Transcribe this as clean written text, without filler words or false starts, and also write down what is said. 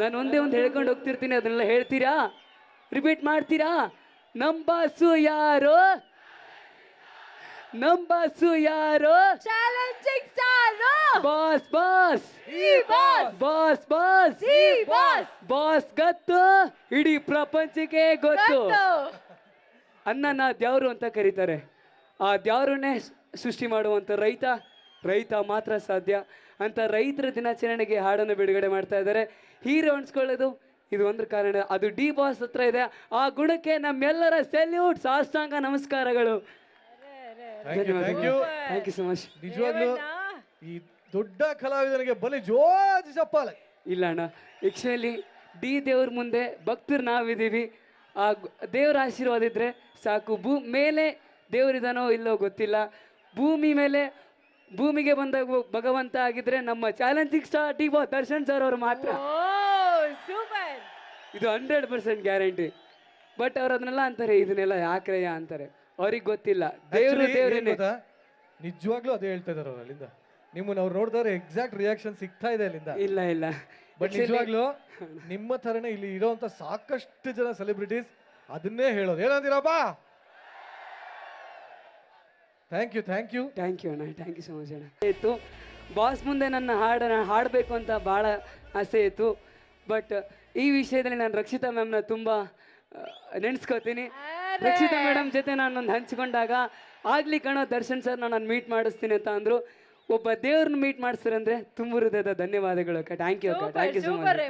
ನಾನು ಒಂದೇ ಒಂದು ಹೇಳ್ಕೊಂಡು ಹೋಗ್ತಿರ್ತೀನಿ, ಅದನ್ನೆಲ್ಲ ಹೇಳ್ತೀರಾ? ರಿಪೀಟ್ ಮಾಡ್ತೀರಾ? ನಮ್ ಬಾಸು ಯಾರು? ನಮ್ ಬಾಸು ಯಾರು? Challenging star boss boss boss boss boss boss boss ಗೊತ್ತು, ಇಡೀ ಪ್ರಪಂಚಕ್ಕೆ ಗೊತ್ತು. ಅನ್ನನ ದ್ಯಾವ್ರು ಅಂತ ಕರೀತಾರೆ. ಆ ದ್ಯಾವ್ರನ್ನೇ ಸೃಷ್ಟಿ ಮಾಡುವಂಥ ರೈತ ಮಾತ್ರ ಸಾಧ್ಯ ಅಂತ ರೈತರ ದಿನಾಚರಣೆಗೆ ಹಾಡನ್ನು ಬಿಡುಗಡೆ ಮಾಡ್ತಾ ಇದ್ದಾರೆ. ಹೀರೋ ಅನ್ಸ್ಕೊಳ್ಳೋದು ಇದು ಒಂದು ಕಾರಣ. ಅದು ಡಿ ಬಾಸ್ ಹತ್ರ ಇದೆ. ಆ ಗುಣಕ್ಕೆ ನಮ್ಮೆಲ್ಲರ ಸೆಲ್ಯೂಟ್, ಸಾಷ್ಟಾಂಗ ನಮಸ್ಕಾರಗಳು. Thank you so much. ನಿಜವಾಗ್ಲೂ ಈ ದೊಡ್ಡ ಕಲಾವಿದನಿಗೆ ಬಲಿ ಜೋಜ್ ಚಪ್ಪಾಳೆ. ಇಲ್ಲ ಅಣ್ಣ, ಆ್ಯಕ್ಚುಲಿ ಡಿ ದೇವ್ರ ಮುಂದೆ ಭಕ್ತರು ನಾವಿದ್ದೀವಿ. ಆ ದೇವ್ರ ಆಶೀರ್ವಾದ ಇದ್ದರೆ ಸಾಕು. ಮೇಲೆ ದೇವರಿದಾನೋ ಇಲ್ಲೋ ಗೊತ್ತಿಲ್ಲ. ಭೂಮಿಗೆ ಬಂದ ಭಗವಂತ ಆಗಿದ್ರೆ ನಮ್ಮ challenging star D boss Darshan sir ಅವರು ಮಾತ್ರ. ಇದು 100% ಗ್ಯಾರಂಟಿ. ಬಟ್ ಅವ್ರು ಅದನ್ನೆಲ್ಲ ಅಂತಾರೆ, ಇದನ್ನೆಲ್ಲ ಯಾಕ್ರಯ್ಯ ಅಂತಾರೆ. ಅವ್ರಿಗೆ ಗೊತ್ತಿಲ್ಲ ದೇವ್ರೇನೆ. ನಿಜವಾಗ್ಲೂ ಅದೇ ಹೇಳ್ತಾ ಇದಾರೆ ಅವ್ರು ಅಲ್ಲಿಂದ. ನಿಮ್ಮನ್ನ ಅವ್ರು ನೋಡಿದವ್ರೆ ಎಕ್ಸಾಕ್ಟ್ ರಿಯಾಕ್ಷನ್ ಸಿಗ್ತಾ ಇದೆ ಅಲ್ಲಿಂದ. ಇಲ್ಲ ಬಟ್ ನಿಜವಾಗ್ಲೂ ನಿಮ್ಮ ಥರನೇ ಇಲ್ಲಿ ಇರೋಂಥ ಸಾಕಷ್ಟು ಜನ ಸೆಲೆಬ್ರಿಟೀಸ್ ಅದನ್ನೇ ಹೇಳೋದು. ಏನಂತೀರಪ್ಪ? ಥ್ಯಾಂಕ್ ಯು ಅಣ್ಣ, ಥ್ಯಾಂಕ್ ಯು ಸೊ ಮಚ್ ಅಣ್ಣ. ಇತ್ತು ಬಾಸ್ ಮುಂದೆ ನನ್ನ ಹಾಡಬೇಕು ಅಂತ ಭಾಳ ಆಸೆ ಇತ್ತು. ಬಟ್ ಈ ವಿಷಯದಲ್ಲಿ ನಾನು ರಕ್ಷಿತಾ ಮ್ಯಾಮ್ನ ತುಂಬ ನೆನೆಸ್ಕೋತೀನಿ. ರಕ್ಷಿತಾ ಮೇಡಮ್ ಜೊತೆ ನಾನೊಂದು ಹಂಚ್ಕೊಂಡಾಗ ಆಗ್ಲಿ ಕಣೋ ದರ್ಶನ್ ಸರ್ ನಾನು ಮೀಟ್ ಮಾಡಿಸ್ತೀನಿ ಅಂತ ಅಂದರು. ಒಬ್ಬ ದೇವ್ರನ್ನ ಮೀಟ್ ಮಾಡಿಸ್ತಾರೆ ಅಂದರೆ ತುಂಬ ಹೃದಯದ ಧನ್ಯವಾದಗಳು ಅಕ್ಕ. Thank you so much.